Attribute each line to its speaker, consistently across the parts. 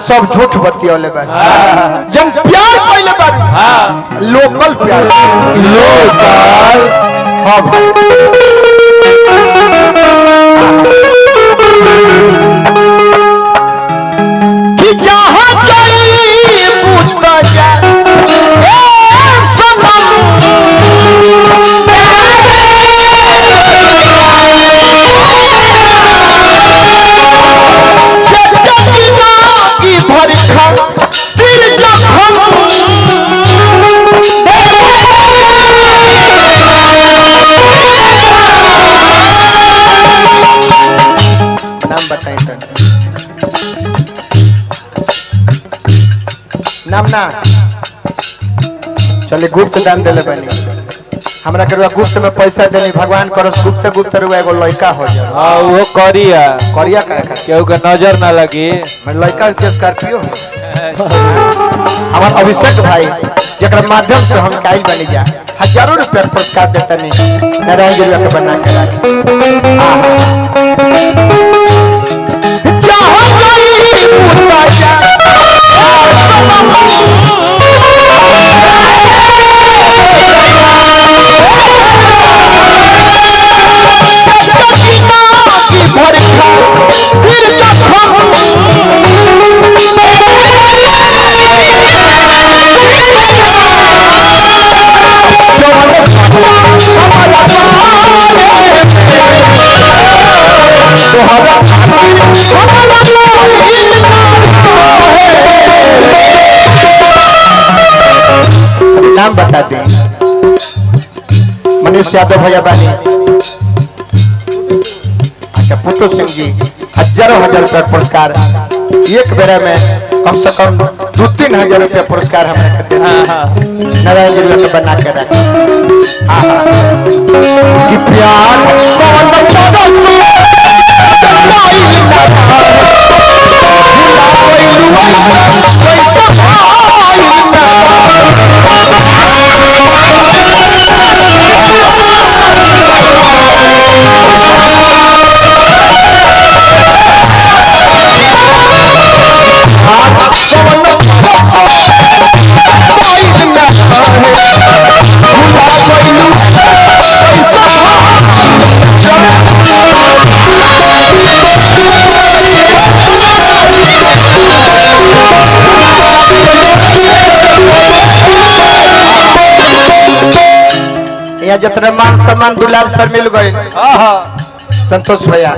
Speaker 1: सब झूठ बतियोले बा जब प्यार पहले बार लोकल प्यार लोकल हां भाई कि जहां गई पूछता जा नाम ना चले गुप्त दान देले बनी हमरा करवा गुप्त में पैसा देनी भगवान करस गुप्त गुप्त रुआ एगो लड़का हो जा
Speaker 2: हां वो करिया
Speaker 1: करिया का
Speaker 2: केहू के नजर ना लगी
Speaker 1: मैं लड़का के स्कॉर्पियो हमार अभिषेक भाई जेकर माध्यम से हम काइल बनी जा हजारों रुपया पुरस्कार देता नहीं नारायण जी के बना के रख नाम बता दे मनीष यादव भैया बानी अच्छा पुट्टू सिंह जी हजारों हजार रुपया पुरस्कार एक बेरा में कम से कम 2-3 हजार रुपया पुरस्कार हमें नारायण जी के बना के रखे कि प्यार जितना मान सम्मान दुलार पर मिल गए संतोष भैया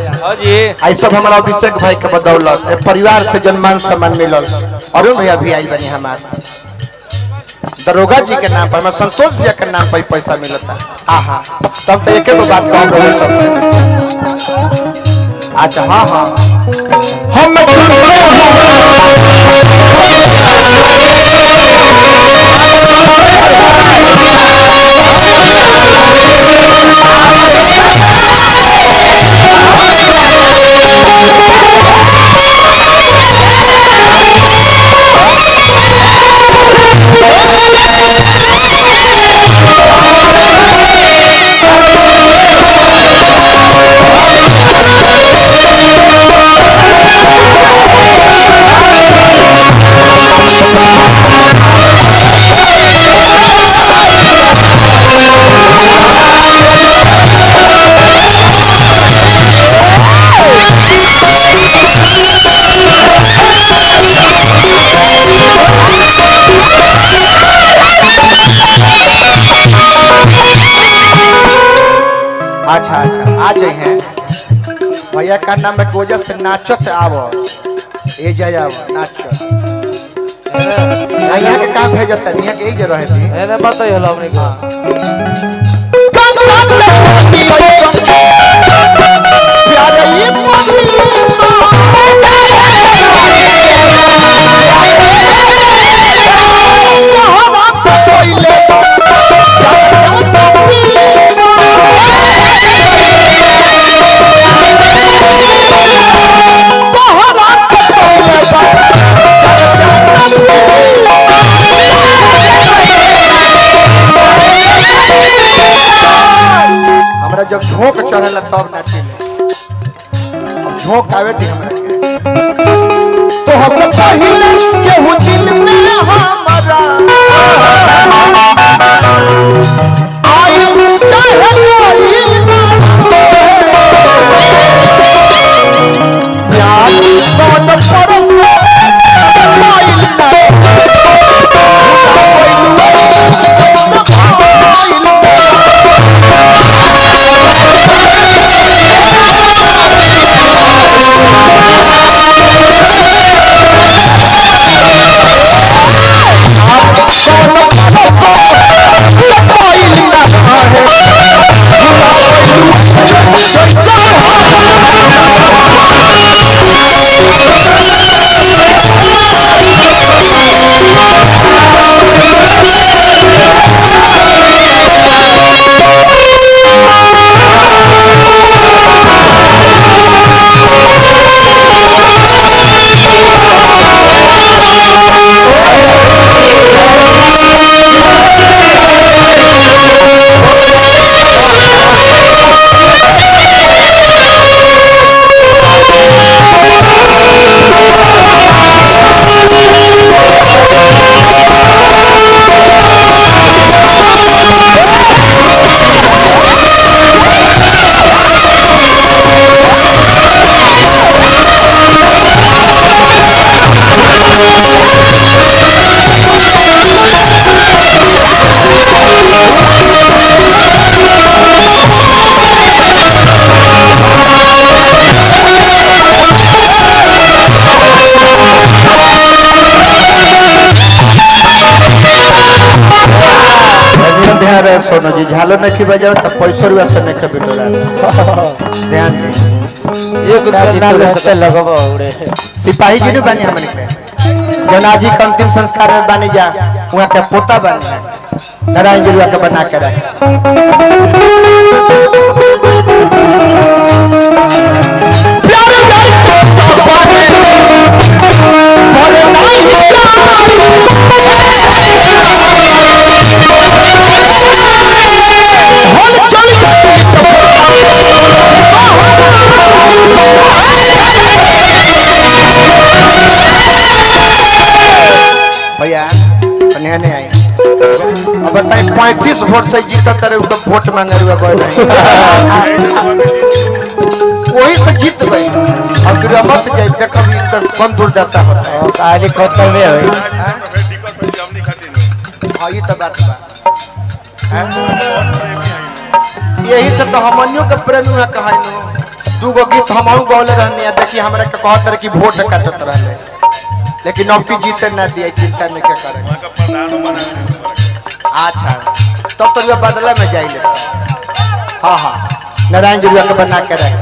Speaker 1: आई सब हमारा अभिषेक भाई के बदौलत परिवार से जन मान सम्मान मिलल अरुण भैया भी आई बनी हमार दरोगा जी के नाम पर संतोष भैया के नाम पर पैसा मिलता तब तो एक बात कहूँ सबसे अच्छा हाँ हम अच्छा आ जाए हैं भैया का नाम है वजह से नाचत आवो ए जाए आवो नाचो यहाँ के काम भेजत है यहाँ के ही रहे थी
Speaker 2: एने बताइए हलो हमने का
Speaker 1: प्यारे ये जब झोंक चढ़ेला तब नाचे झोंक आवे थी हमरा के तो तोहसे पहिले केहू दिल में हमारा आइल चाहे कोई ना प्यार कौन परस आइल ना सोनो जी झालो नहीं बजाओ तो पैसा रुआ से नहीं बिटोरा ध्यान दे
Speaker 2: एक रुपया ना ले सकते लगवा उड़े
Speaker 1: सिपाही जी ने बनी हमने के जनाजी का अंतिम संस्कार में बनी जा वहां के पोता बन नारायण जी के बना के रखे भैया नहीं आई अब बताए 35 वोट से जीता करे तो वोट मांगे हुआ कोई नहीं वही से जीत गई अब फिर मत जाए देखो कौन दुर्दशा होता है
Speaker 2: कहानी खत्म में हुई
Speaker 1: हां ये तो बात बा यही से तो हमनियों के प्रेम में कहानी दूगो गीत हमहु गौले रहनी है देखिए हमरा के कहत रहे कि वोट काटत रहले लेकिन अब की जीते ना दिए चिंता नहीं के करे अच्छा तब तो बदला में जाइले हाँ हाँ नारायण जी के बना के रखे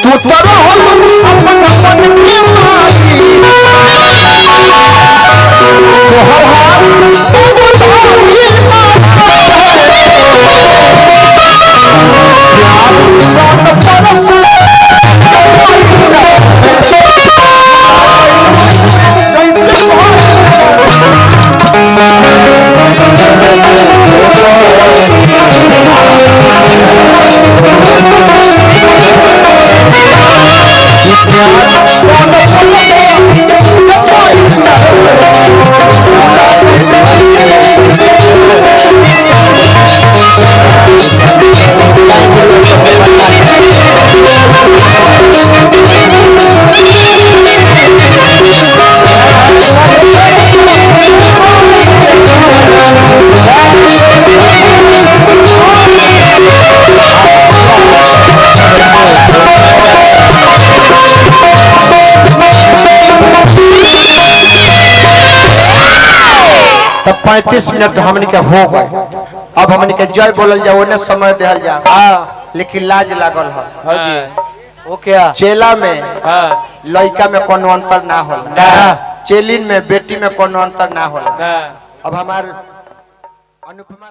Speaker 1: तू तो तब 35 मिनट हमने के हो गए अब हमने के जय बोलल जाओ ने समय देहल जा लेकिन लाज लागल है
Speaker 2: वो क्या
Speaker 1: चेला में लड़का में कोनो अंतर ना होला चेलिन में बेटी में कोनो अंतर ना होला अब हमार अनुपमा